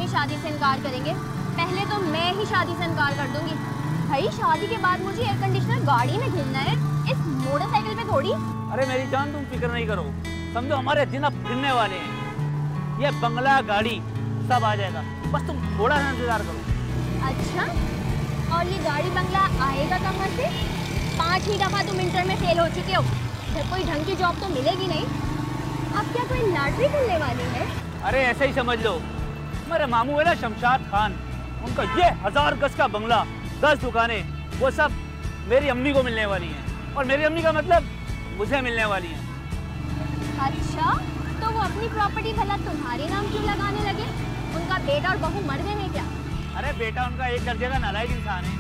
शादी से इनकार करेंगे? पहले तो मैं ही शादी से इनकार कर दूंगी। भाई शादी के बाद मुझे एयर कंडीशनर गाड़ी में घूमना है, इस मोटरसाइकिल पे थोड़ी। अरे मेरी जान तुम फिक्र नहीं करो, समझो हमारे दिन अब फिरने वाले हैं। ये बंगला गाड़ी सब आ जाएगा, बस तुम थोड़ा सा इंतजार करो। अच्छा, और ये गाड़ी बंगला आएगा कहाँ से? 5 ही दफा तुम इंटर में फेल हो चुके हो, फिर कोई ढंग की जॉब तो मिलेगी नहीं। अब क्या कोई लॉटरी खुलने वाली है? अरे ऐसे ही समझ लो, मेरे मामू है ना शमशाद खान, उनका ये 1000 गज का बंगला, 10 दुकानें, वो सब मेरी अम्मी को मिलने वाली हैं, और मेरी अम्मी का मतलब मुझे मिलने वाली हैं। अच्छा, तो वो अपनी प्रॉपर्टी भला तुम्हारे नाम क्यों लगाने लगे? उनका बेटा और बहू मर गए हैं क्या? अरे बेटा उनका एक दर्जे का नालायक इंसान है।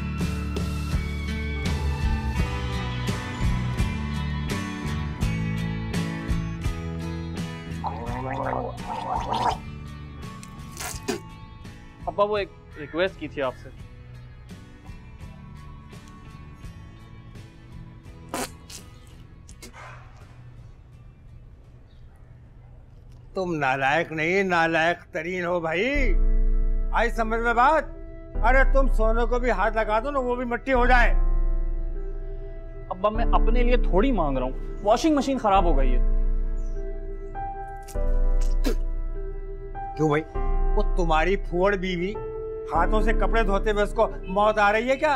अब्बा वो एक रिक्वेस्ट की थी आपसे। तुम नालायक नहीं नालायक तरीन हो भाई, आई समझ में बात। अरे तुम सोने को भी हाथ लगा दो ना, वो भी मिट्टी हो जाए। अब्बा मैं अपने लिए थोड़ी मांग रहा हूँ, वॉशिंग मशीन खराब हो गई है। क्यों भाई, वो तुम्हारी फुअड़ बीवी हाथों से कपड़े धोते हुए उसको मौत आ रही है क्या?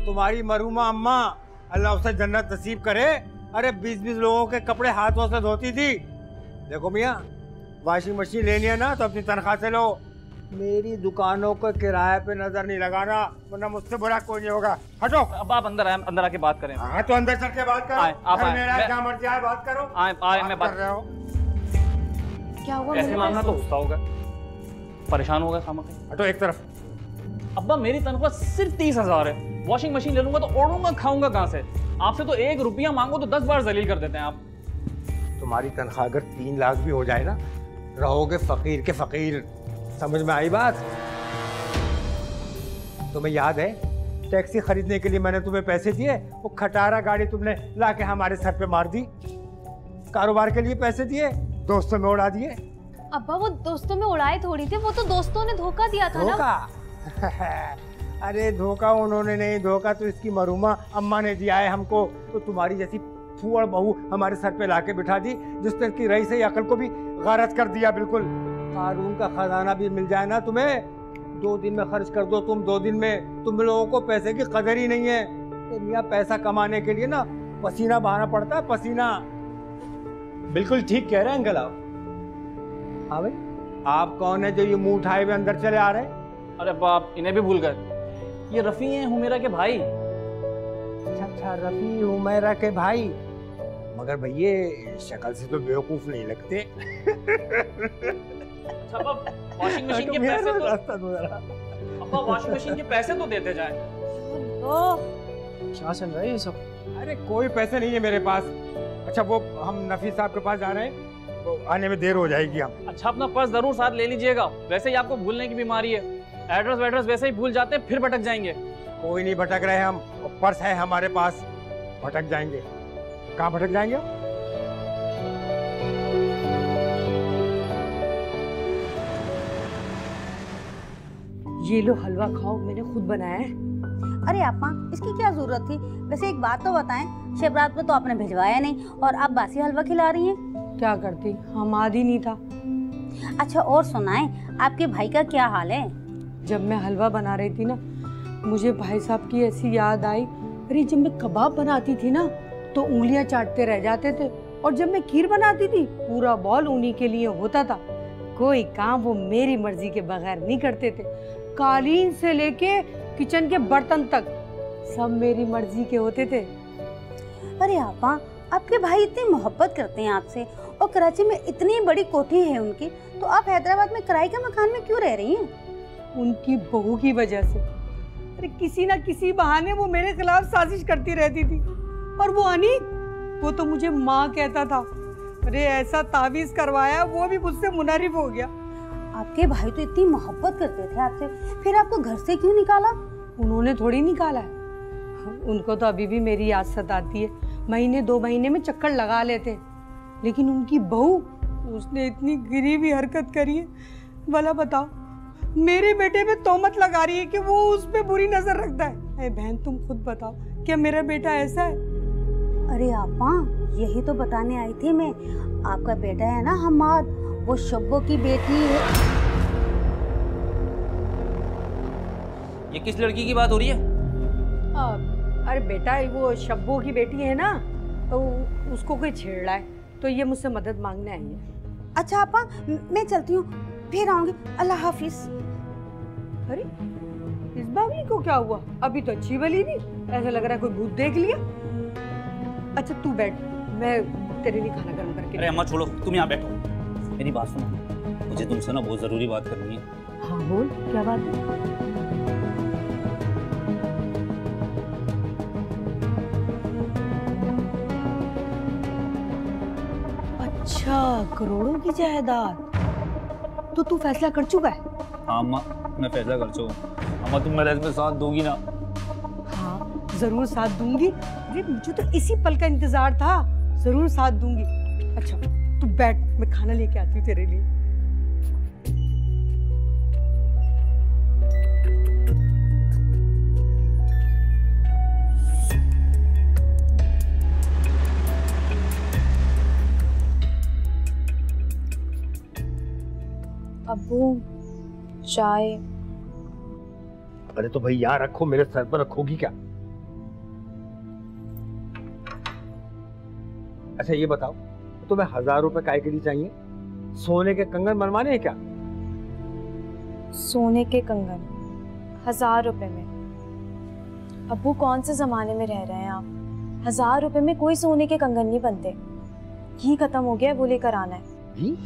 तुम्हारी मरहुमा अम्मा, अल्लाह उसे जन्नत नसीब करे, अरे 20-20 लोगों के कपड़े हाथों से धोती थी। देखो मियाँ, वॉशिंग मशीन लेनी है ना तो अपनी तनख्वाह से लो, मेरी दुकानों को किराए पे नजर नहीं लगाना, वरना मुझसे बुरा कोई नहीं होगा। हटो। अब आप अंदर आए, अंदर आके बात करें। हाँ तो अंदर चल के बात करो। आप आए, मेरा क्या मर्जी है, बात करो। आए मैं बात कर रहे हो। क्या हुआ? ऐसे मांगना तो गुस्सा होगा, परेशान होगा सामने। हटो एक तरफ। अब्बा मेरी तनख्वाह सिर्फ 30,000 है, वॉशिंग मशीन ले लूंगा तो ओढ़ूंगा खाऊंगा कहाँ से? आपसे तो 1 रुपया मांगो तो 10 बार जलील कर देते हैं आप। तुम्हारी तनख्वाह अगर 3 लाख भी हो जाए ना, रहोगे फकीर के फकीर। समझ में आई बात? तुम्हें याद है टैक्सी खरीदने के लिए मैंने तुम्हें पैसे दिए, वो खटारा गाड़ी तुमने लाके हमारे सर पे मार दी। कारोबार के लिए पैसे दिए, दोस्तों में उड़ा दिए। अब्बा वो दोस्तों में उड़ाए थोड़ी थे, वो तो दोस्तों ने धोखा दिया था ना। धोखा? अरे धोखा उन्होंने नहीं, धोखा तो इसकी मरहुमा अम्मा ने दिया है हमको। तो तुम्हारी जैसी फूअड़ बहू हमारे सर पे लाके बिठा दी, जिसने की रही से अकल को भी गारत कर दिया। बिल्कुल कारून का खजाना भी मिल जाए ना तुम्हें, 2 दिन में खर्च कर दो तुम, 2 दिन में। तुम लोगों को पैसे की कदर ही नहीं है। मियाँ पैसा कमाने के लिए ना पसीना बहाना पड़ता है, पसीना। बिल्कुल ठीक कह रहे हैं अंकल आप। हाँ भाई, आप कौन है जो ये मुंह उठाए हुए अंदर चले आ रहे हैं? अरे अब्बा आप इन्हें भी भूल गए, ये रफी हैं हुमेरा के भाई। अच्छा, रफी हुमेरा के भाई। मगर भैया शक्ल से तो बेवकूफ नहीं लगते। अच्छा अब्बा वॉशिंग मशीन के पैसे तो अब्बा वॉशिंग मशीन के पैसे तो देते जाए। क्या चल रहा है ये सब? अरे कोई पैसे नहीं है मेरे पास। अच्छा वो हम नफीस साहब के पास जा रहे हैं, तो आने में देर हो जाएगी हम। अच्छा अपना पर्स जरूर साथ ले लीजिएगा, वैसे ही आपको भूलने की बीमारी है। एड्रेस वैसे ही भूल जाते हैं फिर भटक जाएंगे। कोई नहीं भटक रहे हम, पर्स है हमारे पास। भटक जाएंगे? कहाँ भटक जाएंगे? ये लो हलवा खाओ, मैंने खुद बनाया है। अरे आपा, इसकी क्या जरूरत थी? वैसे एक बात तो बताएं, शब रात में तो आपने भिजवाया नहीं और आप बासी हलवा खिला रही हैं। क्या करती, हमाद ही नहीं था। अच्छा और सुनाएं, आपके भाई का क्या हाल है? जब मैं हलवा बना रही थी ना, मुझे भाई साहब की ऐसी याद आई। अरे जब मैं कबाब बनाती थी ना तो उंगलियां चाटते रह जाते थे, और जब मैं खीर बनाती थी पूरा बॉल उन्हीं के लिए होता था। कोई काम वो मेरी मर्जी के बगैर नहीं करते थे। कालीन से लेके किचन के बर्तन तक सब मेरी मर्जी के होते थे। अरे आपा, आपके भाई इतनी मोहब्बत करते हैं आपसे, और कराची में इतनी बड़ी कोठी है उनकी, तो आप हैदराबाद में किराए के मकान में क्यों रह रही हैं? उनकी बहू की वजह से। अरे किसी ना किसी बहाने वो मेरे खिलाफ साजिश करती रहती थी। और वो अनीक, वो तो मुझे माँ कहता था। अरे ऐसा तावीज़ करवाया, वो भी मुझसे मुनरिफ हो गया। आपके भाई तो इतनी मोहब्बत करते थे आपसे, फिर आपको घर से क्यों निकाला? उन्होंने थोड़ी निकाला है, उनको तो अभी भी मेरी याद सताती है। महीने 2 महीने में चक्कर लगा लेते। लेकिन उनकी बहू, उसने इतनी गिरी हुई हरकत करी है, भला बताओ मेरे बेटे पे तोहमत लगा रही है कि वो उस पे बुरी नजर रखता है। बहन तुम खुद बताओ, क्या मेरा बेटा ऐसा है? अरे आपा, यही तो बताने आई थी मैं। आपका बेटा है ना हमाद, वो शब्बो की बेटी है। ये किस लड़की की बात हो रही है? अरे बेटा, वो शब्बो की बेटी है ना, तो उसको कोई छेड़ रहा है, तो ये मुझसे मदद मांगने आई है। अच्छा आपा, मैं चलती हूँ, फिर आऊंगी। अल्लाह हाफिज। अरे इस बावली को क्या हुआ? अभी तो अच्छी वाली थी, ऐसा लग रहा है कोई भूत देख लिया। अच्छा तू बैठ, मैं तेरे लिए खाना गर्म करके। अरे अम्मा छोड़ो, तुम यहाँ बैठो, मेरी बात सुनो। मुझे तुमसे ना बहुत जरूरी बात करनी है। हाँ बोल, क्या बात है? अच्छा, करोड़ों की जायदाद, तो तू फैसला कर चुका है? हाँ अम्मा, मैं फैसला कर चुका हूँ। अम्मा तुम मेरे इसमें साथ दोगी ना? हाँ जरूर साथ दूंगी। अरे मुझे तो इसी पल का इंतजार था, जरूर साथ दूंगी। अच्छा तू बैठ, मैं खाना लेके आती हूँ तेरे लिए। अब्बू चाय। अरे तो भाई यहाँ रखो, मेरे सर पर रखोगी क्या? अच्छा ये बताओ, तुम्हें 1000 रुपए काय के लिए चाहिए? सोने के कंगन बनवाने हैं क्या? सोने के कंगन 1000 रुपए में? अब्बू कौन से जमाने में रह रहे हैं आप? 1000 रुपए में कोई सोने के कंगन नहीं बनते। घी खत्म हो गया, वो लेकर आना है। घी?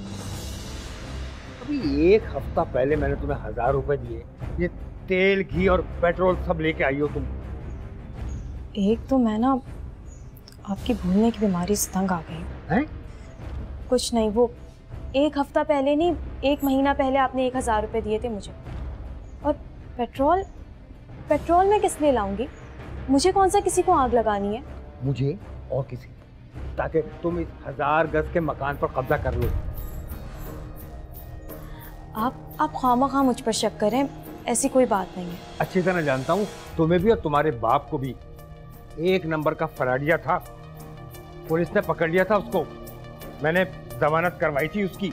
अभी 1 हफ्ता पहले मैंने तुम्हें 1000 रुपए दिए, ये तेल घी और पेट्रोल सब लेके आई हो तुम। एक तो मैं ना आपकी भूलने की बीमारी से तंग आ गई हैं? कुछ नहीं, वो 1 हफ्ता पहले नहीं, 1 महीना पहले आपने 1000 रुपए दिए थे मुझे। और पेट्रोल मैं किस लिए लाऊंगी? मुझे कौन सा किसी को आग लगानी है? मुझे और किसी, ताकि तुम इस 1000 गज के मकान पर कब्जा कर लो। आप खामखा मुझ पर शक करें, ऐसी कोई बात नहीं है। अच्छी तरह जानता हूँ, तुम्हें भी और तुम्हारे बाप को भी। 1 नंबर का फराडिया था, पुलिस ने पकड़ लिया था उसको, मैंने जमानत करवाई थी उसकी।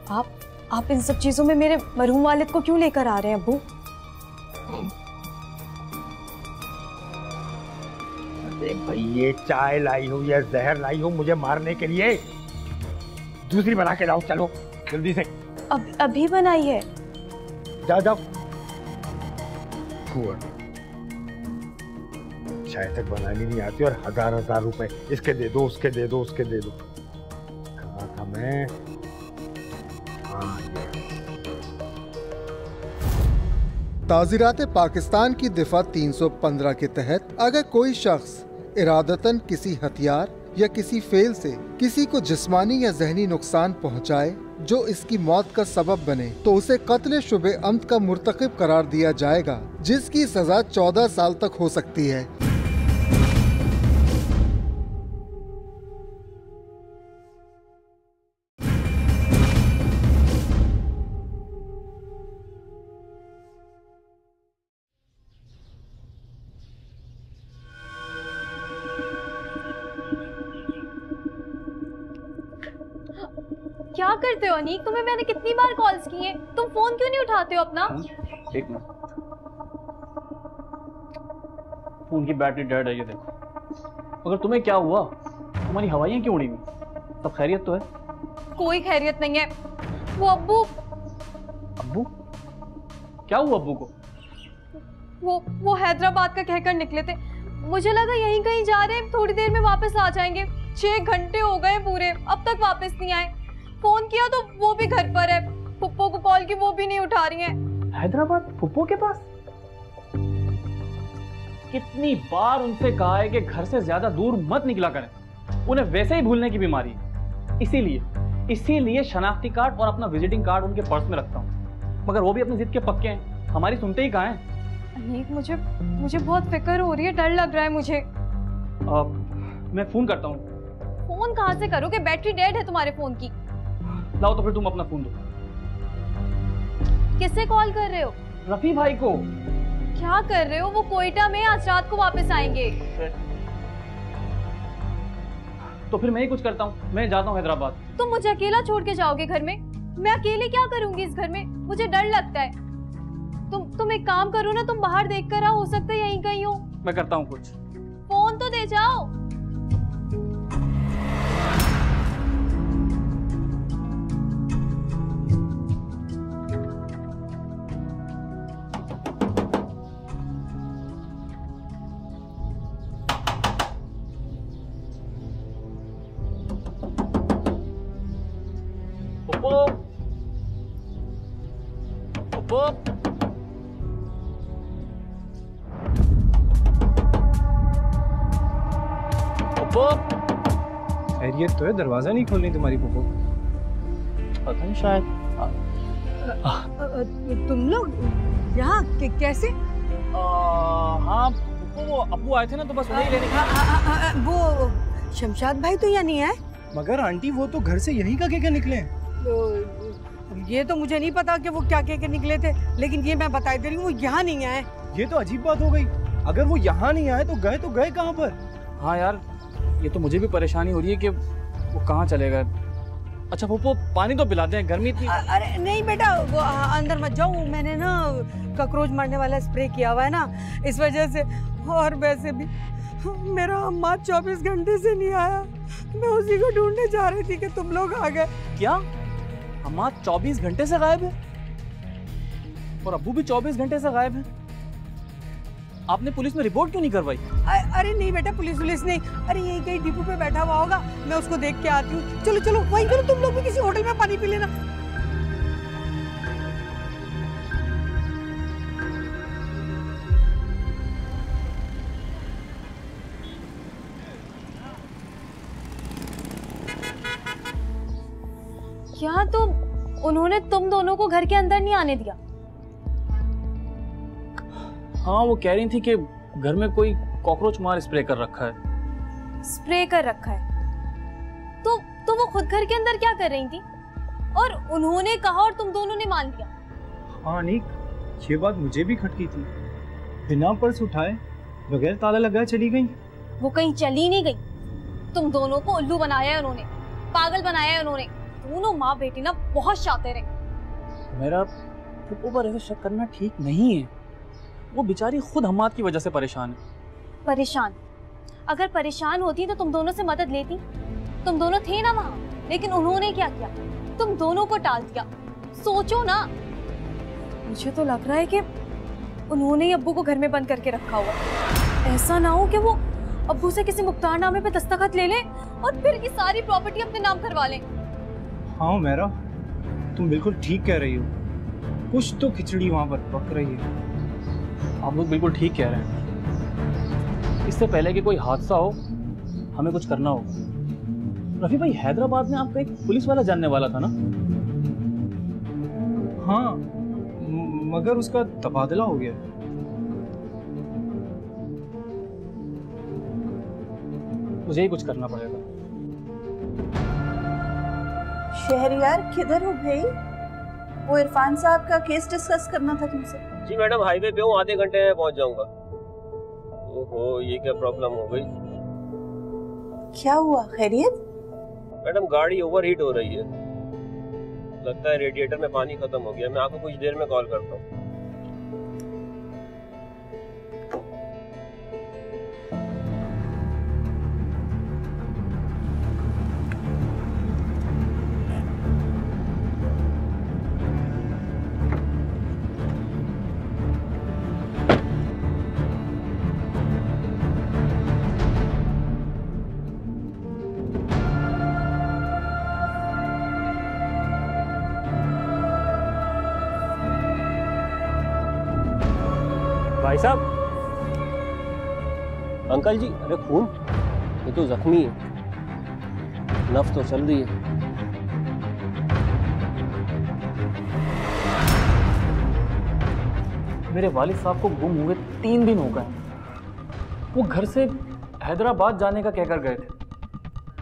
आप इन सब चीजों में मेरे मरहूम वालिद को क्यों लेकर आ रहे हैं अब्बू? अरे भाई, ये चाय लाई हो या जहर लाई हो मुझे मारने के लिए? दूसरी बना के लाओ, चलो जल्दी से। अभी बनाई है? जाओ जाओ। शायद तक बनानी नहीं आती, और 1000 रुपए इसके दे दो, उसके दे दो, उसके दे दो। कहा था मैं? हाँ, ताज़ीरात पाकिस्तान की दिफा 315 के तहत अगर कोई शख्स इरादतन किसी हथियार या किसी फेल से किसी को जिस्मानी या जहनी नुकसान पहुंचाए जो इसकी मौत का सबब बने, तो उसे कत्ल शुबे अम्द का मुर्तकिब करार दिया जाएगा, जिसकी सजा 14 साल तक हो सकती है। क्या करते हो अनीक? तुम्हें मैंने कितनी बार कॉल्स की हैं, तुम फोन क्यों नहीं उठाते हो अपना? एक मिनट, फोन की बैटरी डेड है, ये देखो। अगर तुम्हें क्या हुआ? तुम्हारी हवाइयाँ क्यों उड़ी हुई? सब खैरियत तो है? कोई खैरियत नहीं है। वो अब्बू क्या हुआ अब्बू को? वो हैदराबाद का कहकर निकले थे, मुझे लगा यहीं कहीं जा रहे हैं, थोड़ी देर में वापस आ जाएंगे। 6 घंटे हो गए पूरे, अब तक वापस नहीं आए। फोन किया तो वो भी घर पर है, फुप्पो को कॉल की वो भी नहीं उठा रही हैं। हैदराबाद फुप्पो के पास? कितनी बार उनसे कहा है कि घर से ज्यादा दूर मत निकला करें, उन्हें वैसे ही भूलने की बीमारी है। इसीलिए शनाख्ती कार्ड और अपना विजिटिंग कार्ड उनके पर्स में रखता हूँ, मगर वो भी अपनी जिद के पक्के हैं, हमारी सुनते ही कहाँ हैं। अनीक, मुझे बहुत फिक्र हो रही है, डर लग रहा है मुझे। मैं फोन करता हूँ। फोन कहाँ से करोगे? बैटरी डेड है तुम्हारे फोन की। लाओ तो फिर तुम अपना फोन दो। किससे कॉल कर रहे हो? रफी भाई को। क्या कर रहे हो? वो कोयटा में आज रात को वापस आएंगे। तो फिर मैं ही कुछ करता हूँ, मैं जाता हूँ हैदराबाद। तुम मुझे अकेला छोड़ के जाओगे घर में? मैं अकेले क्या करूंगी इस घर में? मुझे डर लगता है। तुम एक काम करो ना, तुम बाहर देख कर आओ, हो सकता है यहीं कहीं हो। मैं करता हूँ कुछ। फोन तो दे जाओ। खैरियत तो है, दरवाजा नहीं खोलनी तुम्हारी पुप्पो? पता नहीं, शायद। तुम लोग यहाँ कैसे? हाँ वो अब्बू आए थे ना, तो बस उन्हें ही लेने का। वो शमशाद भाई तो यहाँ नहीं आए? मगर आंटी वो तो घर से यहीं का क्या निकले हैं। ये तो मुझे नहीं पता कि वो क्या कह के निकले थे, लेकिन ये मैं बता दे रही हूँ, वो यहाँ नहीं आए। ये तो अजीब बात हो गई। अगर वो यहाँ नहीं आए तो गए कहाँ पर? हाँ यार, ये तो मुझे भी परेशानी हो रही है कि वो कहाँ चले गए। अच्छा पप्पू, पानी तो पिलाते हैं, गर्मी इतनी। अरे नहीं बेटा, वो अंदर मत जाओ, मैंने ना कॉकरोच मारने वाला स्प्रे किया हुआ है ना, इस वजह से। और वैसे भी मेरा अम्मा 24 घंटे से नहीं आया, मैं उसी को ढूंढने जा रही थी कि तुम लोग आ गए। क्या अम्मा 24 घंटे से गायब है? और अब्बू भी 24 घंटे से गायब है? आपने पुलिस में रिपोर्ट क्यों नहीं करवाई? अरे नहीं बेटा, पुलिस नहीं, अरे यही कहीं डिपो पे बैठा हुआ होगा, मैं उसको देख के आती हूँ। चलो चलो वहीं करो, तुम लोग भी किसी होटल में पानी पी लेना। क्या तो उन्होंने तुम दोनों को घर के अंदर नहीं आने दिया? हाँ, वो कह रही थी कि घर में कोई कॉकरोच मार स्प्रे कर रखा है। स्प्रे कर रखा है? तो वो खुद घर के अंदर क्या कर रही थी? और उन्होंने कहा और तुम दोनों ने मान लिया? हाँ निक, ये बात मुझे भी खटकी थी। बिना पर्स उठाए, बगैर ताला लगाए चली गई। वो कहीं चली नहीं गई, तुम दोनों को उल्लू बनाया है उन्होंने, पागल बनाया है उन्होंने। दोनों माँ बेटी ना बहुत शातिर हैं। मेरा फूफो पर ऐसा शक करना ठीक नहीं है। वो बेचारी खुद हम्माद की वजह से परेशान है। परेशान? अगर परेशान होती तो तुम दोनों से मदद लेती। तुम दोनों थे ना वहाँ, लेकिन उन्होंने क्या किया? तुम दोनों को टाल दिया। सोचो ना। मुझे तो लग रहा है कि उन्होंने ही अब्बू को घर में बंद करके रखा हुआ। ऐसा ना हो कि वो अब्बू से किसी मुख्तारनामे पे दस्तखत ले लें और फिर की सारी प्रॉपर्टी अपने नाम करवा लें। हाँ मेरा, तुम बिल्कुल ठीक कह रही हो। कुछ तो खिचड़ी वहां पर पक रही है। आप लोग बिल्कुल ठीक कह रहे हैं। इससे पहले कि कोई हादसा हो, हमें कुछ करना होगा। रफी भाई, हैदराबाद में आपका एक पुलिस वाला जानने वाला था ना? हाँ, मगर उसका तबादला हो गया। मुझे ही कुछ करना पड़ेगा। शहरयार किधर हो भाई? वो इरफान साहब का केस डिस्कस करना था तुमसे। जी मैडम, हाईवे पे हूँ, आधे घंटे में पहुंच जाऊंगा। ओहो, ये क्या प्रॉब्लम हो गई? क्या हुआ, खैरियत? मैडम, गाड़ी ओवरहीट हो रही है। लगता है रेडिएटर में पानी खत्म हो गया। मैं आपको कुछ देर में कॉल करता हूँ। भाई साहब। अंकल जी, अरे खून, ये तो जख्मी है, नफ्स तो चल रही है। मेरे वालिद साहब को गुम हुए 3 दिन हो गए। वो घर से हैदराबाद जाने का कहकर गए थे,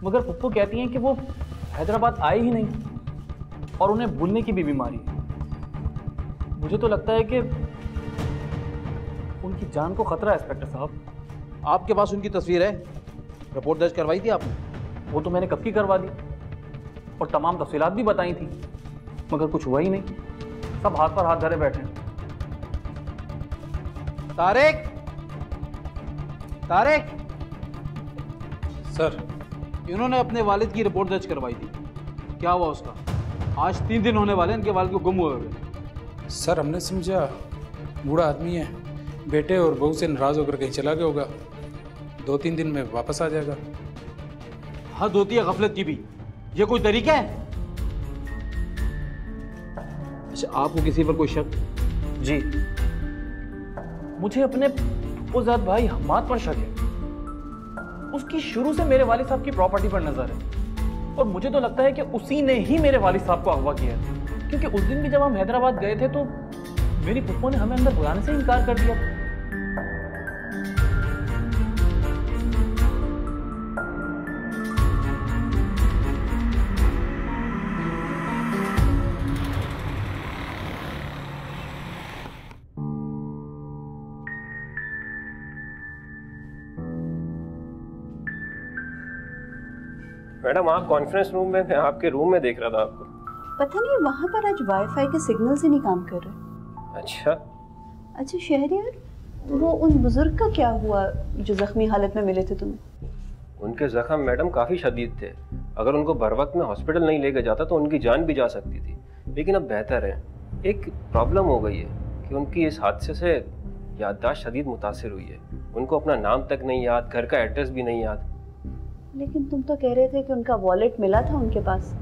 मगर पप्पू कहती हैं कि वो हैदराबाद आए ही नहीं और उन्हें भूलने की भी बीमारी है। मुझे तो लगता है कि उनकी जान को खतरा है इंस्पेक्टर साहब। आपके पास उनकी तस्वीर है? रिपोर्ट दर्ज करवाई थी आपने? वो तो मैंने कब की करवा दी और तमाम तफसीलात भी बताई थी, मगर कुछ हुआ ही नहीं। सब हाथ पर हाथ धरे बैठे हैं। तारिक, तारिक सर, इन्होंने अपने वालिद की रिपोर्ट दर्ज करवाई थी, क्या हुआ उसका? आज 3 दिन होने वाले हैं इनके वालिद को गुम हुए हुए। सर हमने समझा बूढ़ा आदमी है, बेटे और बहू से नाराज होकर कहीं चला गया होगा, 2-3 दिन में वापस आ जाएगा। हद होती है गफलत की भी, ये कोई तरीका है? अच्छा, आपको किसी पर कोई शक? जी, मुझे अपने उज़द भाई हम्माद पर शक है। उसकी शुरू से मेरे वालिद साहब की प्रॉपर्टी पर नजर है और मुझे तो लगता है कि उसी ने ही मेरे वालिद साहब को अगवा किया है, क्योंकि उस दिन भी जब हम हैदराबाद गए थे तो मेरी फुप्पो ने हमें अंदर बुलाने से इनकार कर दिया। मैडम आप कॉन्फ्रेंस रूम में, मैं आपके रूम में देख रहा था आपको। पता नहीं वहाँ पर आज वाईफाई के सिग्नल से नहीं काम कर रहे। अच्छा शहरियार, वो उन बुजुर्ग का क्या हुआ जो जख्मी हालत में मिले थे तुम्हें? उनके जख्म मैडम काफ़ी शदीद थे, अगर उनको बर वक्त में हॉस्पिटल नहीं लेके जाता तो उनकी जान भी जा सकती थी, लेकिन अब बेहतर है। एक प्रॉब्लम हो गई है कि उनकी इस हादसे से याददाश्त शदीद मुतासिर हुई है, उनको अपना नाम तक नहीं याद, घर का एड्रेस भी नहीं याद। लेकिन तुम तो कह रहे थे कि उनका वॉलेट मिला था उनके पास।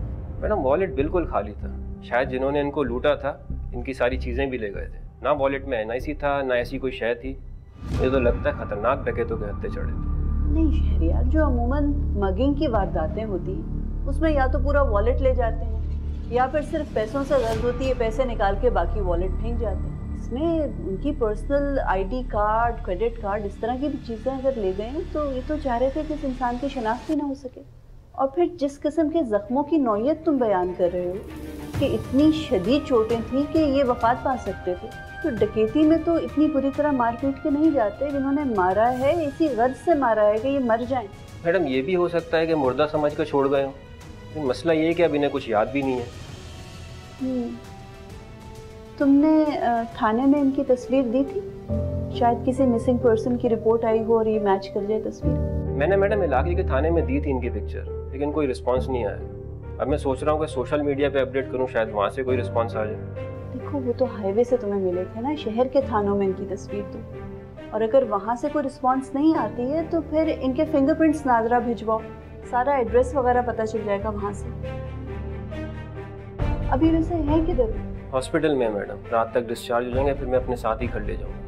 मैडम वॉलेट बिल्कुल खाली था, शायद जिन्होंने इनको लूटा था इनकी सारी चीज़ें भी ले गए थे। ना वॉलेट में NIC था, ना ऐसी कोई शय थी। मुझे तो लगता है खतरनाक डकैतों के हत्थे चढ़े थे। नहीं शहरियार, जो अमूमन मगिंग की वारदातें होती हैं उसमें या तो पूरा वॉलेट ले जाते हैं या फिर सिर्फ पैसों से गर्ज होती है, पैसे निकाल के बाकी वॉलेट फेंक जाते हैं। इसमें उनकी personal ID card, credit card, इस तरह की भी चीज़ें अगर ले गए तो ये तो चाह रहे थे कि इस इंसान की शनाख्त भी ना हो सके। और फिर जिस किस्म के ज़ख्मों की नौयत तुम बयान कर रहे हो कि इतनी शदीद चोटें थी कि ये वफात पा सकते थे, तो डकैती में तो इतनी बुरी तरह मार पीट के नहीं जाते। जिन्होंने मारा है इसी गर्ज से मारा है कि ये मर जाएं। मैडम ये भी हो सकता है कि मुर्दा समझ कर छोड़ गए हो, लेकिन मसला ये है कि अब इन्हें कुछ याद भी नहीं है। तुमने थाने में इनकी तस्वीर दी थी? शायद किसी मिसिंग पर्सन की रिपोर्ट आई हो और ये मैच कर जाए तस्वीर। मैंने मैडम इलाके के थाने में दी थी इनकी पिक्चर, लेकिन कोई रिस्पांस नहीं आया। अब मैं सोच रहा हूँ कि सोशल मीडिया पे अपडेट करूँ, शायद वहाँ से कोई रिस्पांस आ जाए। देखो वो तो हाईवे से तुम्हें मिले थे ना, शहर के थानों में इनकी तस्वीर दो, और अगर वहाँ से कोई रिस्पांस नहीं आती है तो फिर इनके फिंगरप्रिंट्स नाजरा भिजवाओ, सारा एड्रेस वगैरह पता चल जाएगा वहाँ से। अभी वैसे हैं किधर? हॉस्पिटल में मैडम, रात तक डिस्चार्ज हो जाएंगे, फिर मैं अपने साथ ही घर ले जाऊँगा।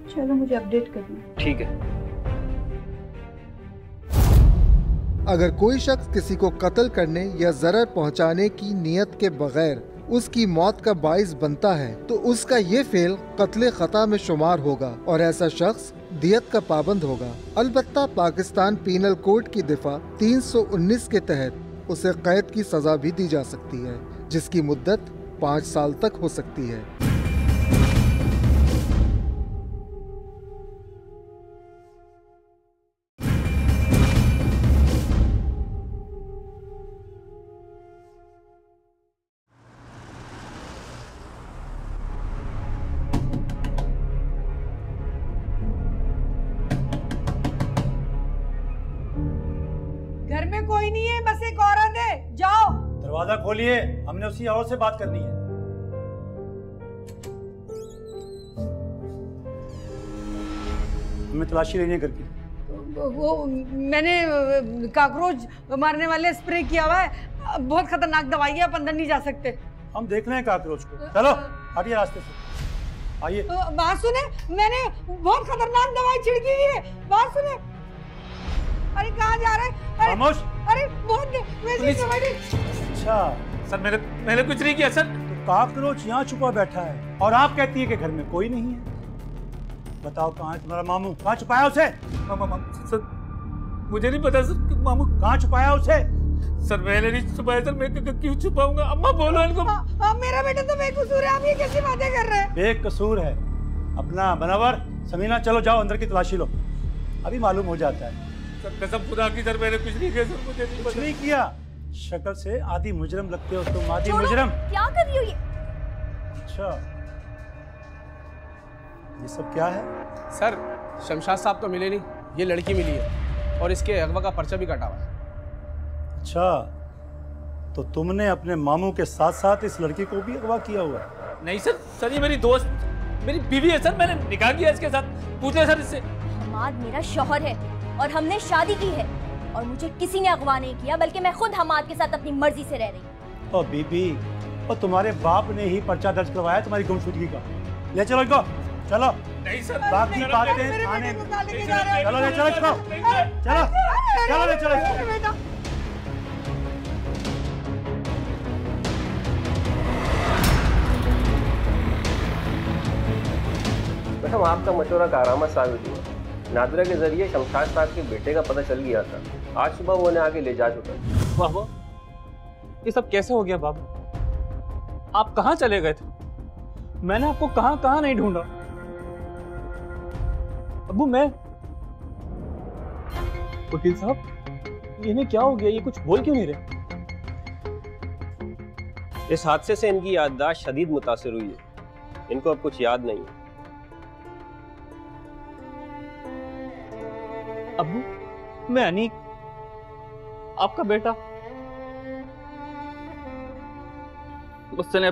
चलो मुझे अपडेट करना। ठीक है। अगर कोई शख्स किसी को कत्ल करने या जरर पहुंचाने की नियत के बगैर उसकी मौत का बाइस बनता है तो उसका ये फेल कत्ल खता में शुमार होगा और ऐसा शख्स दियत का पाबंद होगा। अलबत्ता पाकिस्तान पीनल कोड की दिफा 319 के तहत उसे कैद की सजा भी दी जा सकती है, जिसकी मुद्दत 5 साल तक हो सकती है। घर में कोई नहीं है, बस एक औरत है, जाओ। दरवाजा खोलिए, हमने उसी औरत से बात करनी है। हमें तलाशी लेनी है घर की। वो मैंने काकरोच मारने वाले स्प्रे किया हुआ है, बहुत खतरनाक दवाई है, आप अंदर नहीं जा सकते। हम देख रहे हैं काकरोच को, चलो हटिए रास्ते से, आइए। बात सुने, मैंने बहुत खतरनाक दवाई छिड़की हुई है, बात सुने। अरे कहाँ जा रहे हैं? खामोश। अरे बहुत वैसी दवाई। अच्छा सर, मैंने कुछ नहीं किया सर। तो काकरोच यहाँ छुपा बैठा है और आप कहती है कि घर में कोई नहीं है। बताओ कहाँ है तुम्हारा मामू? कहाँ छुपाया उसे? सर मुझे नहीं पता सर, मामू कहाँ छुपाया उसे? सर मैंने नहीं छुपाया सर, मैं क्यों छुपाऊंगा? अम्मा बोलो इनको। मेरा बेटा तो बेकसूर है, आप ये कैसी बातें कर रहे हैं? बेकसूर है अपना बनावर। समीना चलो जाओ अंदर की तलाशी लो, अभी मालूम हो जाता है। सर कसम खुदा की सर मैंने कुछ नहीं किया सर, मुझे नहीं कुछ नहीं किया। शक्ल से आधी मुजरम लगते हो तुम, आधी छोड़ो, मुजरम। क्या कर रही हो ये? अच्छा ये सब क्या है? सर शमशाद साहब तो मिले नहीं, ये लड़की मिली है और इसके अगवा का पर्चा भी कटा हुआ है। अच्छा तो तुमने अपने मामू के साथ साथ इस लड़की को भी अगवा किया हुआ है? नहीं सर, सर ये मेरी दोस्त, मेरी बीवी है सर, मैंने निकाह किया इसके साथ, पूछे सर इससे। हमाद मेरा शौहर है और हमने शादी की है और मुझे किसी ने अगवा नहीं किया, बल्कि मैं खुद हमाद के साथ अपनी मर्जी से रह रही हूँ। ओ बीबी, और तुम्हारे बाप ने ही पर्चा दर्ज करवाया तुम्हारी गुमशुदगी का। ले चलो इनको, चलो। नहीं सर, बाकी बातें थाने में। चलो ले चलो इसको, चलो चलो ले चलो इसको। मैडम आपका मशवरा कारआमद साबित हुआ। नादरा के जरिए शमशाद साहब के बेटे का पता चल गया था। आज सुबह वो उन्हें आगे ले जा चुका। बाबा ये सब कैसे हो गया बाबा? आप कहाँ चले गए थे? मैंने आपको कहाँ कहाँ नहीं ढूंढा। अब्बू मैं वकील साहब इन्हें क्या हो गया? ये कुछ बोल क्यों नहीं रहे? इस हादसे से इनकी याददाश्त शदीद मुतासिर हुई है, इनको अब कुछ याद नहीं है। अब्बू मैं अनीक आपका बेटा, बस चले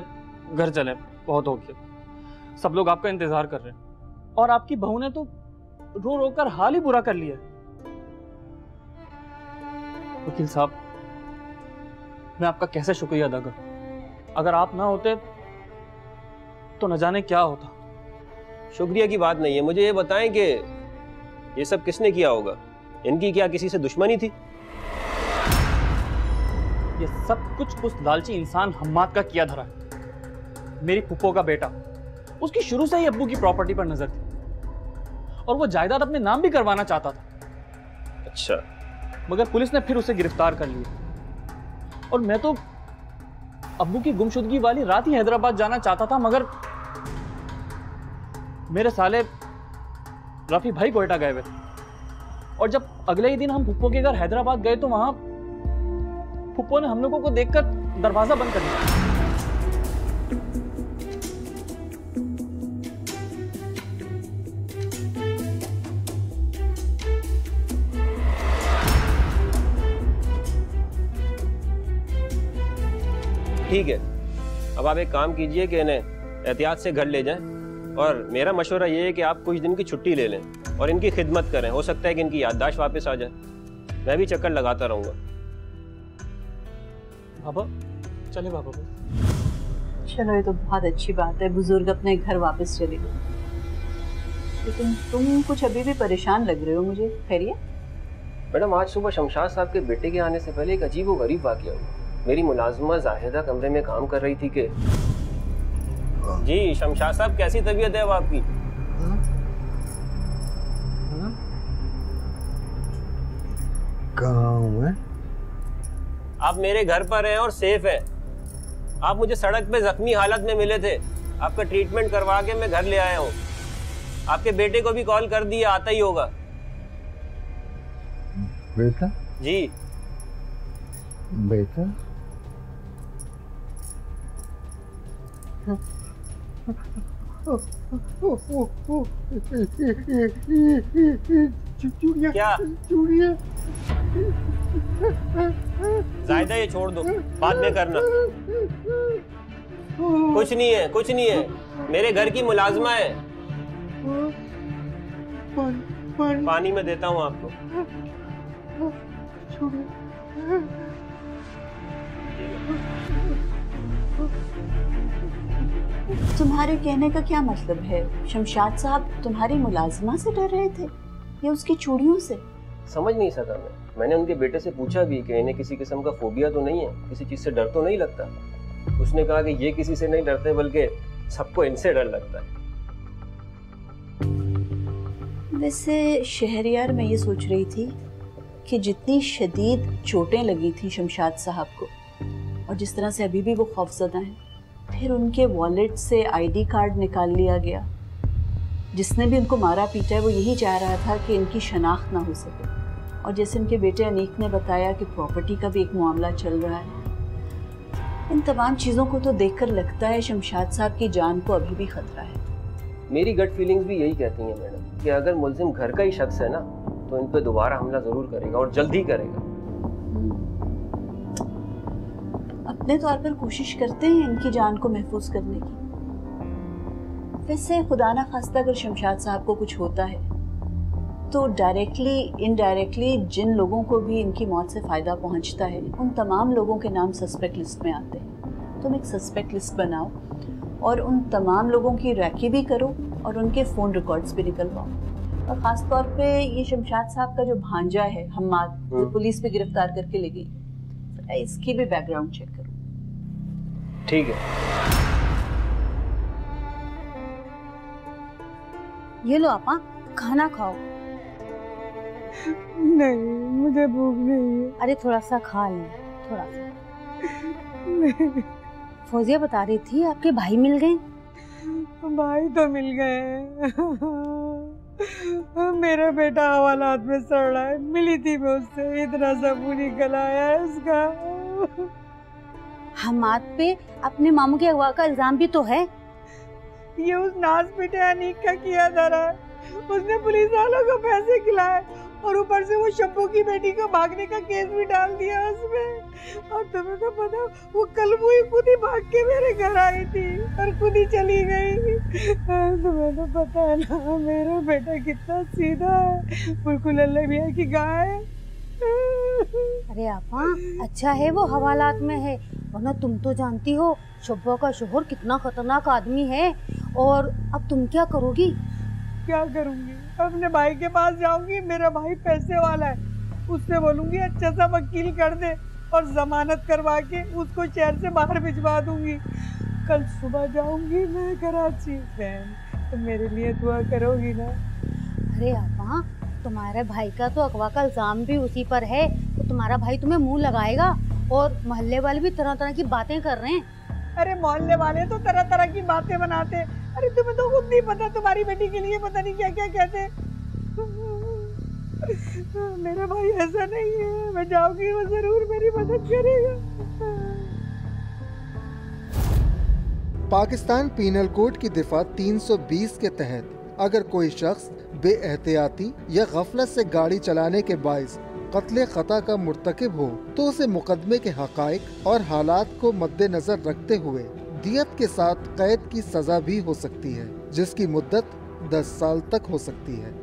घर चले, बहुत हो गया। सब लोग आपका इंतजार कर रहे हैं और आपकी बहू ने तो रो रो कर हाल ही बुरा कर लिया। वकील साहब मैं आपका कैसे शुक्रिया अदा करूं? अगर आप ना होते तो न जाने क्या होता। शुक्रिया की बात नहीं है, मुझे ये बताएं कि ये सब किसने किया होगा? इनकी क्या किसी से दुश्मनी थी? ये सब कुछ उस लालची इंसान हम्माद का किया धरा है। मेरी फुप्पो का बेटा, उसकी शुरू से ही अब्बू की प्रॉपर्टी पर नजर थी और वो जायदाद अपने नाम भी करवाना चाहता था। अच्छा। मगर पुलिस ने फिर उसे गिरफ्तार कर लिया और मैं तो अब्बू की गुमशुदगी वाली रात ही हैदराबाद जाना चाहता था, मगर मेरे साले रफी भाई कोयटा गए हुए थे और जब अगले ही दिन हम फुप्पो के घर हैदराबाद गए तो वहां फुप्पो ने हम लोगों को देखकर दरवाजा बंद कर दिया। ठीक है, अब आप एक काम कीजिए कि इन्हें एहतियात से घर ले जाएं और मेरा मशवरा ये है कि आप कुछ दिन की छुट्टी ले लें और इनकी खिदमत करें। हो सकता है कि इनकी याददाश्त वापस आ जाए। मैं भी चक्कर लगाता रहूंगा। बाबा चले बाबा। चलो ये तो बहुत अच्छी बात है, बुजुर्ग अपने घर वापस चले गए। लेकिन तुम कुछ अभी भी परेशान लग रहे हो, मुझे खैरियत? मैडम आज सुबह शमशाद साहब के बेटे के आने से पहले एक अजीब व गरीब वाकया हुआ। मेरी मुलाजिमा जाहिदा कमरे में काम कर रही थी कि जी शमशाद साहब कैसी तबीयत है अब आपकी? गाँव में आप मेरे घर पर हैं और सेफ हैं। आप मुझे सड़क पे जख्मी हालत में मिले थे, आपका ट्रीटमेंट करवा के मैं घर ले आया हूँ। आपके बेटे को भी कॉल कर दिया, आता ही होगा। बेटा? जी बेटा चूड़िया क्या? चूड़िया जायदा ये छोड़ दो, बाद में करना। कुछ नहीं है, कुछ नहीं है, मेरे घर की मुलाजमा है। पानी में देता हूँ आपको। तुम्हारे कहने का क्या मतलब है? शमशाद साहब तुम्हारी मुलाजिमा से डर रहे थे या उसकी चूड़ियों से? समझ नहीं सका मैंने उनके बेटे से पूछा भी कि इन्हें किसी किस्म का फोबिया तो नहीं है, किसी चीज से डर तो नहीं लगता। उसने कहा कि ये किसी से नहीं डरते बल्कि सबको इनसे डर लगता है। वैसे शहरयार मैं ये सोच रही थी कि जितनी शदीद चोटें लगी थी शमशाद साहब को और जिस तरह से अभी भी वो खौफजदा हैं, फिर उनके वॉलेट से आईडी कार्ड निकाल लिया गया। जिसने भी उनको मारा पीटा है वो यही चाह रहा था कि इनकी शनाख्त ना हो सके। और जैसे इनके बेटे अनीक ने बताया कि प्रॉपर्टी का भी एक मामला चल रहा है। इन तमाम चीज़ों को तो देखकर लगता है शमशाद साहब की जान को अभी भी खतरा है। मेरी गट फीलिंग्स भी यही कहती हैं मैडम कि अगर मुलजिम घर का ही शख्स है ना तो इन पे दोबारा हमला जरूर करेगा और जल्द ही करेगा। अपने तौर पर कोशिश करते हैं इनकी जान को महफूज करने की। वैसे खुदा ना खास्ता अगर शमशाद साहब को कुछ होता है तो डायरेक्टली इनडायरेक्टली जिन लोगों को भी इनकी मौत से फ़ायदा पहुंचता है उन तमाम लोगों के नाम सस्पेक्ट लिस्ट में आते हैं। तुम एक सस्पेक्ट लिस्ट बनाओ और उन तमाम लोगों की रैकी भी करो और उनके फ़ोन रिकॉर्ड्स भी निकलवाओ। और ख़ास तौर पे ये शमशाद साहब का जो भांजा है हम्माद, वो पुलिस पे गिरफ्तार करके ले गई, इसकी भी बैकग्राउंड चेक करो। ठीक है। ये लो आपा, खाना खाओ। नहीं, मुझे भूख नहीं है। अरे थोड़ा सा खा लें, थोड़ा सा। नहीं। फौजिया बता रही थी आपके भाई मिल गए। भाई तो मिल गए। मेरा बेटा हवालात में सड़ रहा है। मिली थी मैं उससे, इतना सब निकल आया है उसका। हम्माद पे अपने मामू के अगवा का इल्जाम भी तो है। ये उस नाज बेटे अनीक का किया जा रहा है। उसने पुलिस वालों को पैसे खिलाए और ऊपर से वो शब्बू की बेटी को भागने का केस भी डाल दिया उसमें। और तुम्हें तो पता, वो कल वो खुद ही भाग के मेरे घर आई थी और खुद ही चली गई। तुम्हें तो पता है ना मेरा बेटा कितना सीधा है, बिल्कुल अल्लाह मियां की गाय। अरे आपा, अच्छा है वो हवालात में है, वरना तुम तो जानती हो शब्बा का शोहर कितना खतरनाक आदमी है। और अब तुम क्या करोगी? क्या करूंगी? अपने भाई के पास जाऊंगी। मेरा भाई पैसे वाला है, उससे बोलूंगी अच्छा सा वकील कर दे और जमानत करवा के उसको शहर से बाहर भिजवा दूंगी। कल सुबह जाऊंगी मैं कराची। बहन, तुम मेरे लिए दुआ करोगी ना? अरे आपा, तुम्हारे भाई का तो अगवा का इल्जाम भी उसी पर है, तो तुम्हारा भाई तुम्हें मुंह लगाएगा। और मोहल्ले वाले भी तरह तरह की बातें कर रहे हैं। अरे मोहल्ले वाले तो तरह तरह की बातें बनाते। अरे तुम्हें तो खुद नहीं पता, तुम्हारी बेटी के लिए पता नहीं क्या क्या कहते। मेरा भाई ऐसा नहीं है, मैं जाऊंगी वो जरूर मेरी मदद करेगा। पाकिस्तान पीनल कोड की दिफा 320 के तहत अगर कोई शख्स बेएहतियाती या गफलत से गाड़ी चलाने के बाइस कत्ले खता का मुर्तकिब हो तो उसे मुकदमे के हकाइक और हालात को मद्देनजर रखते हुए दियत के साथ कैद की सजा भी हो सकती है, जिसकी मुद्दत 10 साल तक हो सकती है।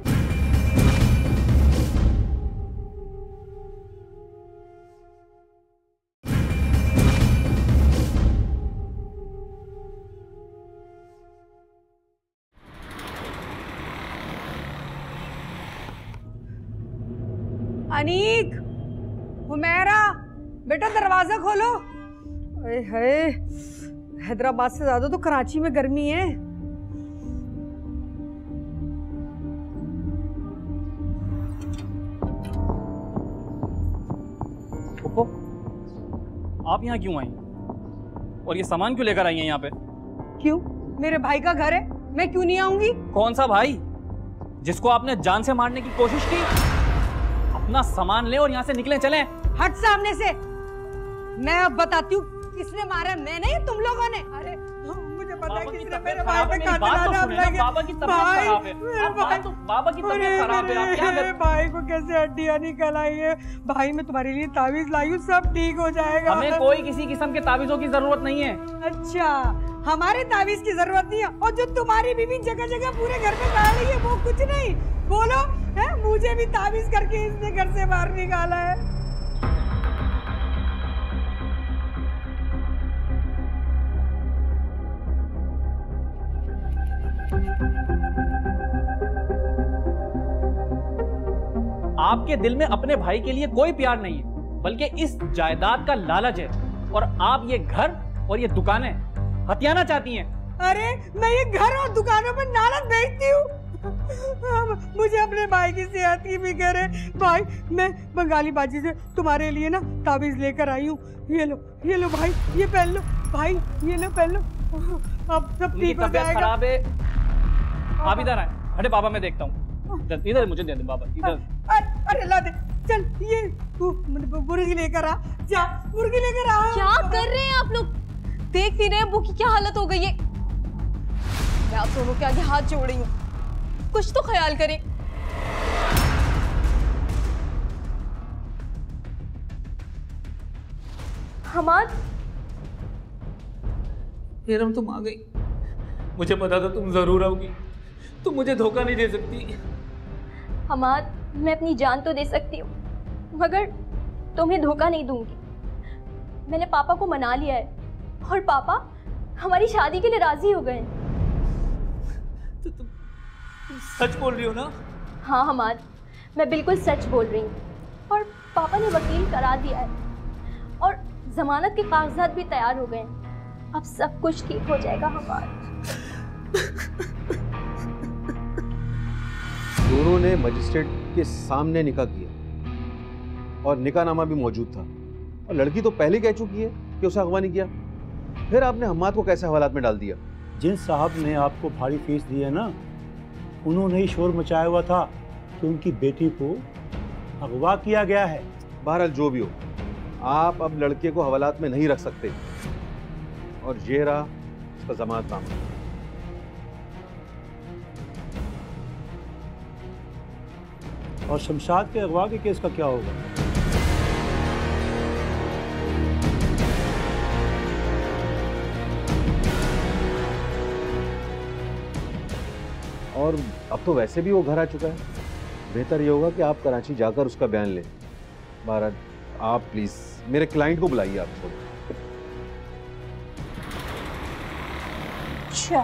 अनीक, हुमैरा, बेटा दरवाजा खोलो। अरे हाय, हैदराबाद से ज्यादा तो कराची में गर्मी है। पुप्पो, आप यहाँ क्यों आई? और ये सामान क्यों लेकर आई हैं यहाँ पे? क्यों? मेरे भाई का घर है, मैं क्यों नहीं आऊंगी? कौन सा भाई? जिसको आपने जान से मारने की कोशिश की? अपना सामान ले और यहाँ से निकले, चलें। हट सामने से। मैं अब बताती हूँ किसने मारा, मैं नहीं तुम लोगों ने। अरे मुझे पता है किसने मेरे भाई पे कातिल आना। बाबा की तबीयत खराब है। बाबा की तबीयत खराब है। आप क्या मेरे भाई को कैसे हड्डियां निकल आई है? भाई मैं तुम्हारे लिए तावीज लाई हूँ, सब ठीक हो जाएगा। हमें कोई किसी किस्म के तावीजों की जरूरत नहीं है। अच्छा, हमारे तावीज की जरूरत नहीं है। और जो तुम्हारी बीवी जगह जगह पूरे घर में डाल रही है वो कुछ नहीं। बोलो है, मुझे भी तावीज करके इसने घर से बाहर निकाला है। आपके दिल में अपने भाई के लिए कोई प्यार नहीं है, बल्कि इस जायदाद का लालच है। और आप ये घर और ये दुकानें हथियाना चाहती हैं। अरे मैं ये घर और दुकानों पर नालत बेचती हूँ। मुझे से अपने भाई की सेहत की फिक्र है। भाई मैं बंगाली बाजी से तुम्हारे लिए ना ताबीज लेकर आई हूँ। ये लो भाई, ये पहन लो भाई, ये लो पहन लो, अब सब ठीक हो जाएगा। खराब है, आप इधर आए। अरे बाबा मैं देखता हूँ, इधर मुझे दे दे बाबा, इधर। अरे ला दे, चल ये तू मुर्गी लेकर आ, जा मुर्गी लेकर आ। क्या कर रहे हैं आप लोग? देख नहीं रहे अब्बू की क्या हालत हो गई है? मैं आप दोनों के आगे हाथ जोड़ रही हूँ, कुछ तो ख्याल करें। हमाद, हेरम तुम आ गई, मुझे पता था तुम जरूर आओगी, तुम मुझे धोखा नहीं दे सकती। हमाद, मैं अपनी जान तो दे सकती हूँ मगर तुम्हें धोखा नहीं दूंगी। मैंने पापा को मना लिया है और पापा हमारी शादी के लिए राजी हो गए। तो तुम सच बोल रही हो ना? हाँ हमाद, मैं बिल्कुल सच बोल रही हूँ और पापा ने वकील करा दिया है और जमानत के कागजात भी तैयार हो गए हैं। अब सब कुछ ठीक हो जाएगा हमाद। दोनों ने मजिस्ट्रेट के सामने निकाह किया और निकाहनामा भी मौजूद था और लड़की तो पहले कह चुकी है कि उसे अगवा नहीं किया। फिर आपने हम्माद को कैसे हवालात में डाल दिया? जिन साहब ने आपको भारी फीस दी है ना, उन्होंने ही शोर मचाया हुआ था कि उनकी बेटी को अगवा किया गया है। बहरहाल जो भी हो, आप अब लड़के को हवालात में नहीं रख सकते और ये रहा इसका जमानतनामा। और शमशाद के अगवा के केस का क्या होगा? और अब तो वैसे भी वो घर आ चुका है, बेहतर ये होगा कि आप कराची जाकर उसका बयान लें। बहरहाल आप प्लीज मेरे क्लाइंट को बुलाइए। आप छोड़। अच्छा,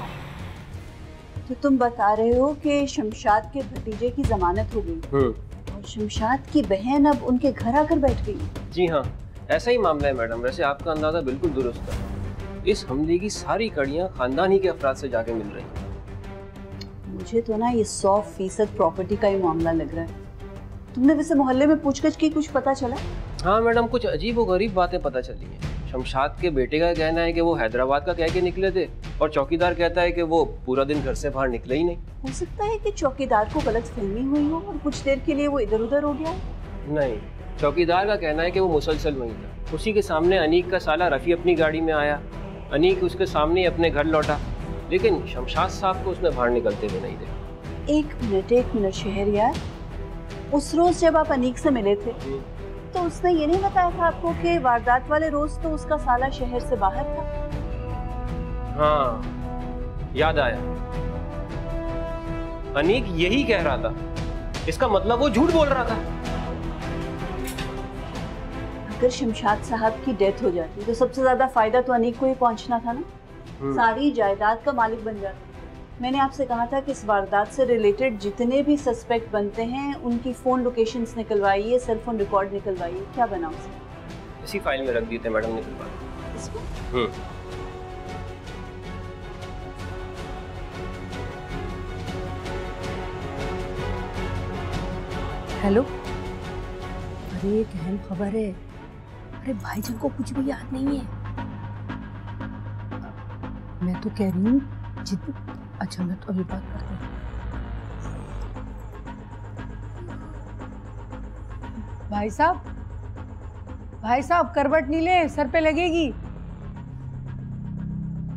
तो तुम बता रहे हो कि शमशाद के भतीजे की जमानत हो गई और शमशाद की बहन अब उनके घर आकर बैठ गई? जी हाँ, ऐसा ही मामला है मैडम। वैसे आपका अंदाजा बिल्कुल दुरुस्त है। इस हमले की सारी कड़ियाँ खानदान ही के अफराद से जाके मिल रही हैं। मुझे तो ना ये 100% प्रॉपर्टी का ही मामला लग रहा है। तुमने वैसे मोहल्ले में पूछगछ की, कुछ पता चला? हाँ मैडम, कुछ अजीब और गरीब बातें पता चली हैं। शमशाद के बेटे का कहना है कि वो हैदराबाद का कह के निकले थे और चौकीदार कहता है कि वो पूरा दिन घर से बाहर निकले ही नहीं। हो सकता है कि चौकीदार को गलतफहमी हुई हो और कुछ देर के लिए वो इधर उधर हो गया। नहीं, चौकीदार का कहना है कि वो मुसलसल वहीं था। उसी के सामने अनीक का साला रफ़ी अपनी गाड़ी में आया, अनीक उसके सामने अपने घर लौटा, लेकिन शमशाद साहब को उसने बाहर निकलते हुए नहीं देखा। एक मिनट शहरयार, उस रोज जब आप अनीक से मिले थे तो उसने ये नहीं बताया था आपको कि वारदात वाले रोज तो उसका साला शहर से बाहर था? हाँ, याद आया। अनीक यही कह रहा था। इसका मतलब वो झूठ बोल रहा था। अगर शमशाद साहब की डेथ हो जाती तो सबसे ज्यादा फायदा तो अनीक को ही पहुंचना था ना। सारी जायदाद का मालिक बन जाता। मैंने आपसे कहा था कि इस वारदात से रिलेटेड जितने भी सस्पेक्ट बनते हैं उनकी फोन लोकेशंस निकलवाइए, सेल फोन रिकॉर्ड निकलवाइए। क्या बना उसमें? इसी फाइल में रख दिए थे मैडम, निकलवा। इसमें? हेलो, अरे एक अहम खबर है। अरे भाईजान को कुछ भी याद नहीं है। मैं तो कह रही हूँ अच्छा मैं तो अभी बात करती हूँ। भाई साहब करवट नहीं ले, सर पे लगेगी।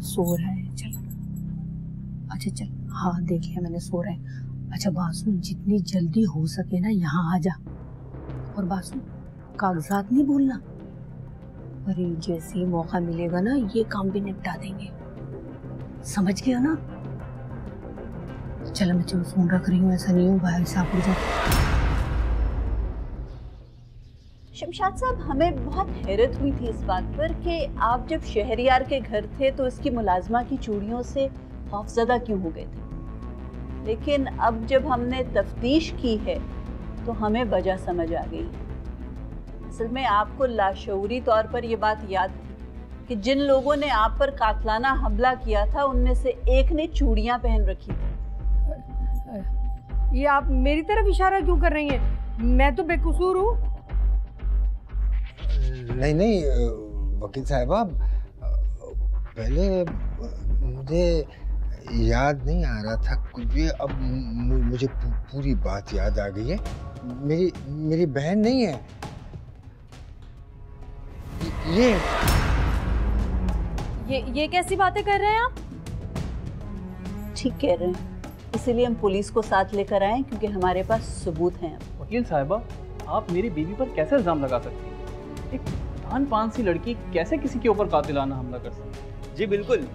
सो रहा है, चल। अच्छा चल, हाँ देख लिया मैंने, सो रहा है। अच्छा बासु, जितनी जल्दी हो सके ना यहाँ आ जा। और बासु, कागजात नहीं भूलना। अरे जैसे ही मौका मिलेगा ना ये काम भी निपटा देंगे, समझ गया ना? चलो मैं चलो फोन रख रही हूँ, ऐसा नहीं हो भाई साहब। शमशाद साहब, हमें बहुत हैरत हुई थी इस बात पर कि आप जब शहरयार के घर थे तो इसकी मुलाजमा की चूड़ियों से खौफजदा क्यों हो गए थे, लेकिन अब जब हमने तफ्तीश की है तो हमें वजह समझ आ गई। असल में आपको लाशऊरी तौर पर यह बात याद थी कि जिन लोगों ने आप पर कातलाना हमला किया था उनमें से एक ने चूड़ियां पहन रखी थी। ये आप मेरी तरफ इशारा क्यों कर रही हैं? मैं तो बेकसूर हूँ। नहीं नहीं वकील साहबा, पहले मुझे याद नहीं आ रहा था कुछ भी, अब मुझे पूरी बात याद आ गई है। मेरी बहन नहीं है ये कैसी बातें कर रहे हैं आप? ठीक कह रहे हैं, इसीलिए हम पुलिस को साथ लेकर आए क्योंकि हमारे पास सबूत हैं। वकील साहिबा, आप मेरी बीवी पर कैसे इल्जाम लगा सकती हैं? एक धान पान सी लड़की कैसे किसी के ऊपर कातिलाना हमला कर सकती है? जी बिल्कुल,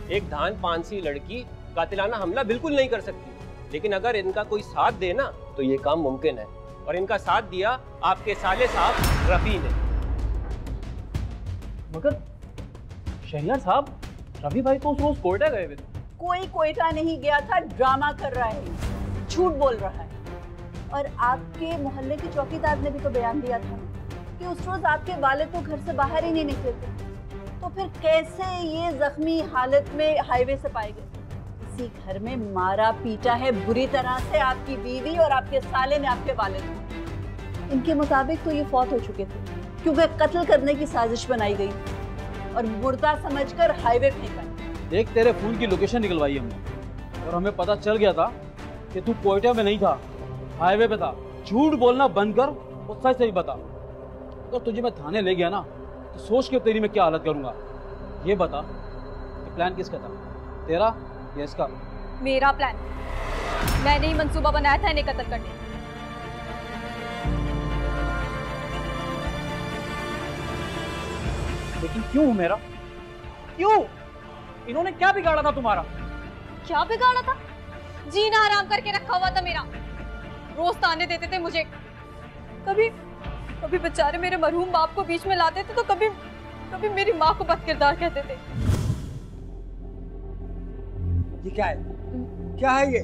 एक धान पान सी लड़की कातिलाना हमला बिल्कुल नहीं कर सकती, लेकिन अगर इनका कोई साथ दे ना तो ये काम मुमकिन है, और इनका साथ दिया आपके साले साहब रफी ने। मगर शहरियार साहब, रवि भाई तो उस रोज कोयटा गए हुए थे। कोई कोयटा नहीं गया था, ड्रामा कर रहा है, झूठ बोल रहा है। और आपके मोहल्ले के चौकीदार ने भी तो बयान दिया था कि उस रोज आपके वालिद तो घर से बाहर ही नहीं निकले थे, तो फिर कैसे ये जख्मी हालत में हाईवे से पाए गए? इसी घर में मारा पीटा है बुरी तरह से आपकी बीवी और आपके साले ने आपके वालिद को। इनके मुताबिक तो ये फौत हो चुके थे क्योंकि कत्ल करने की साजिश बनाई गई और मुर्दा समझकर हाईवे फेंका। देख, तेरे फोन की लोकेशन निकलवाई हमने और हमें पता चल गया था कि तू कोयटा में नहीं था, हाईवे पे था। झूठ बोलना बंद कर और सच सही बता। तो तुझे मैं थाने ले गया ना तो सोच के तेरी मैं क्या हालत करूंगा। ये बता कि प्लान किसका था, तेरा या इसका? मेरा प्लान। मैंने ही मंसूबा बनाया था इन्हें कत्ल करने। लेकिन क्यों मेरा? क्यों? इन्होंने क्या बिगाड़ा था तुम्हारा? क्या बिगाड़ा था? जीना हराम करके रखा हुआ था मेरा। रोज ताने देते थे मुझे, कभी कभी बेचारे मेरे मरहूम बाप को बीच में लाते थे, तो कभी कभी मेरी माँ को बदकिरदार कहते थे। ये क्या है? क्या है ये?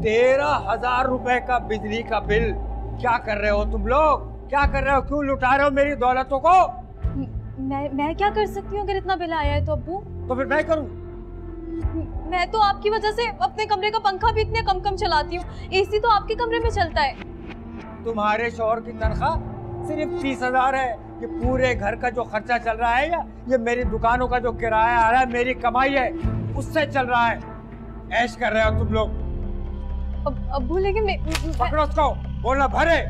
13,000 रुपए का बिजली का बिल। क्या कर रहे हो तुम लोग? क्या कर रहे हो? क्यों लुटा रहे हो मेरी दौलतों को? मैं क्या कर सकती हूँ अगर इतना बिल आया है तो अब्बू? तो फिर मैं करूँ? मैं तो आपकी वजह से अपने कमरे का पंखा भी इतने कम चलाती हूँ, एसी तो आपके कमरे में चलता है। तुम्हारे शौहर की तनख्वाह सिर्फ 30,000 है। ये पूरे घर का जो खर्चा चल रहा है, या ये मेरी दुकानों का जो किराया आ रहा है, मेरी कमाई है, उससे चल रहा है। ऐश कर रहे हो तुम लोग। अब्बू लेकिन पकड़ो उसको, बोलना भरे।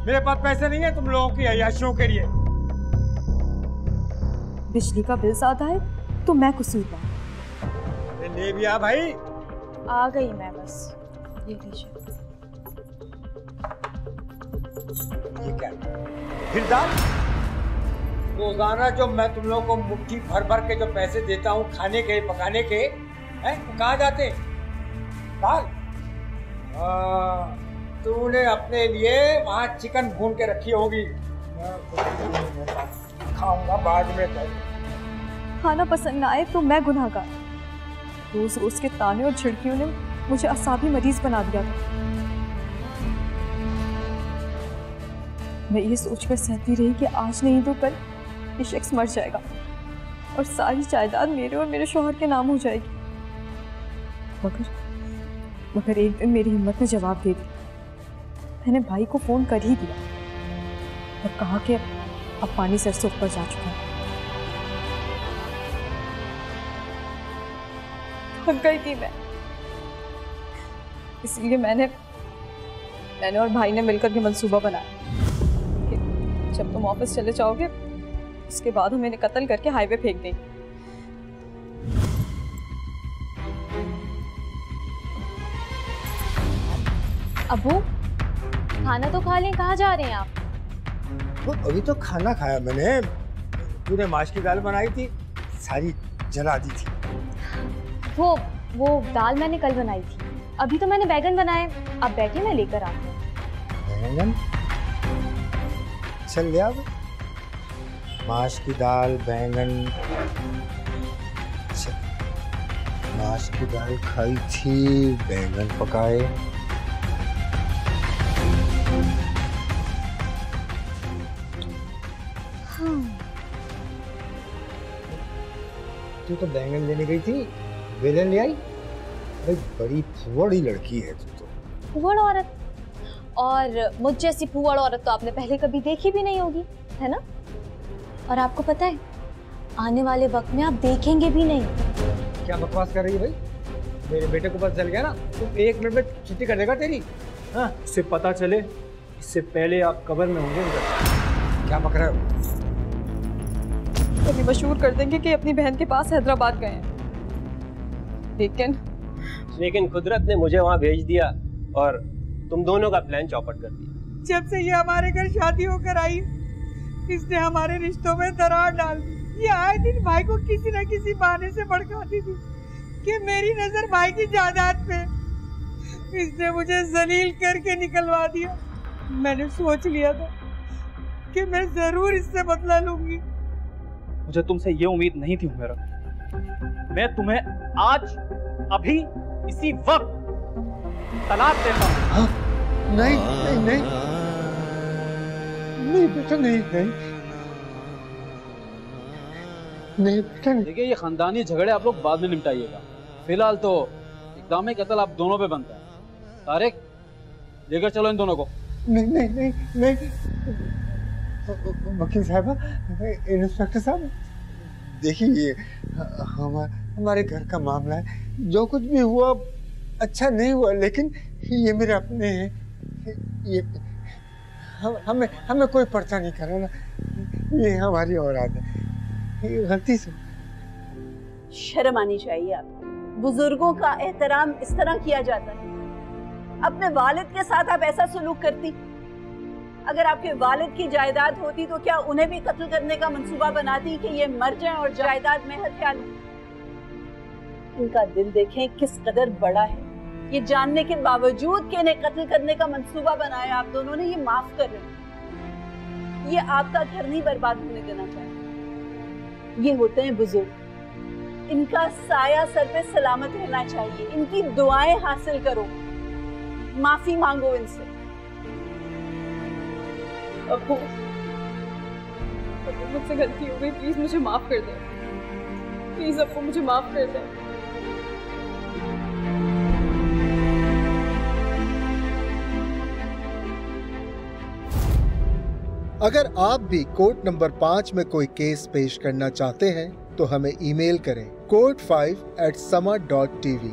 मेरे पास पैसे नहीं है तुम लोगों की अय्याशियों के लिए। बिजली का बिल ज्यादा है तो मैं कसूरवार। ले भी आ भाई। आ गई मैं बस। ये लीजिए। ये क्या फिर दाल? रोजाना जो मैं तुम लोगों को मुट्ठी भर भर के जो पैसे देता हूँ खाने के पकाने के, हैं वो कहाँ जाते? दाल तूने अपने लिए वहाँ चिकन भून के रखी होगी, खाऊंगा बाद में। खाना पसंद ना आए तो मैं गुनहगार। रोज रोज के ताने और झिड़कियों ने मुझे असाबी मरीज बना दिया था। मैं ये सोचकर सहती रही कि आज नहीं तो कल ये शख्स मर जाएगा और सारी जायदाद मेरे और मेरे शौहर के नाम हो जाएगी। मगर एक दिन मेरी हिम्मत ने जवाब दे दिया। मैंने भाई को फोन कर ही दिया और कहा कि अब पानी सर से ऊपर जा चुका है। थक गई थी मैं, इसलिए मैंने और भाई ने मिलकर के मंसूबा बनाया कि जब तुम ऑफिस चले जाओगे उसके बाद हम इन्हें कत्ल करके हाईवे फेंक देंगे। अब्बू खाना तो खा लें, कहाँ जा रहे हैं आप? अभी तो खाना खाया मैंने। तूने माश की दाल बनाई थी, सारी जला दी थी। वो दाल मैंने कल बनाई थी, अभी तो मैंने बैगन बनाए। अब बैठे मैं लेकर आती हूँ। बैगन? चल ले अब। माश की दाल, बैंगन। माश की दाल खाई थी, बैंगन पकाए। तू तो बैंगन लेने गई थी, बेलन ले आई? अरे बड़ी फुवड़ी लड़की है तू तो। फुवड़ औरत? और मुझ जैसी फूहड़ औरत तो आपने पहले कभी देखी भी नहीं होगी, है ना? और आपको पता है, आने वाले वक्त में आप देखेंगे भी नहीं। क्या बकवास कर रही है भाई? मेरे बेटे को पता चल गया ना, तुम 1 मिनट में छुट्टी कर देगा तेरी। हाँ, इससे पता चले इससे पहले आप कब्र में होंगे। क्या बक रहे हो? कभी मशहूर कर देंगे कि अपनी बहन के पास हैदराबाद गए हैं, लेकिन कुदरत ने मुझे वहाँ भेज दिया और तुम दोनों का प्लान चौपट कर दिया। जब से ये हमारे घर शादी होकर आई, इसने हमारे रिश्तों में दरार डाल दी। ये आए दिन भाई को किसी न किसी बहाने से भड़काती थी कि मेरी नजर भाई की जायदाद पे। इसने मुझे जलील करके निकलवा दिया। मैंने सोच लिया था कि मैं जरूर इससे बदला लूंगी। मुझे तुमसे ये उम्मीद नहीं थी हुमैरा। मैं तुम्हें आज अभी इसी वक्त तलाक देता हूँ। हाँ? नहीं नहीं नहीं नहीं बेटा, नहीं नहीं नहीं बेटा। देखिए, ये खानदानी झगड़े आप लोग बाद में निपटाइएगा। फिलहाल तो इक़दाम कत्ल आप दोनों पे बनता है। तारिक, लेकर चलो इन दोनों को। नहीं नहीं नहीं नहीं वकील साहब, इंस्पेक्टर साहब, देखिए ये हमारे घर का मामला है। जो कुछ भी हुआ अच्छा नहीं हुआ, लेकिन ये मेरे अपने हैं। ये हमें कोई पर्चा नहीं करा ना, ये हमारी औलाद है। ये गलती से। शर्म आनी चाहिए आपको। बुजुर्गों का एहतराम इस तरह किया जाता है। अपने वालिद के साथ आप ऐसा सलूक करती? अगर आपके वालिद की जायदाद होती तो क्या उन्हें भी कत्ल करने का मंसूबा बनाती कि ये मर जाएं और जायदाद में ख्याल? इनका दिल देखें किस कदर बड़ा है। ये जानने के बावजूद कि इन्हें कत्ल करने का मंसूबा बनाया आप दोनों ने, ये माफ कर रहे हैं। ये आपका घर नहीं बर्बाद होने देना चाहिए। ये होते हैं बुजुर्ग, इनका साया सर पे सलामत रहना चाहिए। इनकी दुआएं हासिल करो, माफी मांगो इनसे। अब्बू, मुझसे गलती हो गई, प्लीज मुझे माफ कर दे। प्लीज अब्बू, मुझे माफ कर दे। अगर आप भी कोर्ट नंबर 5 में कोई केस पेश करना चाहते हैं तो हमें ईमेल करें court5@sama.tv।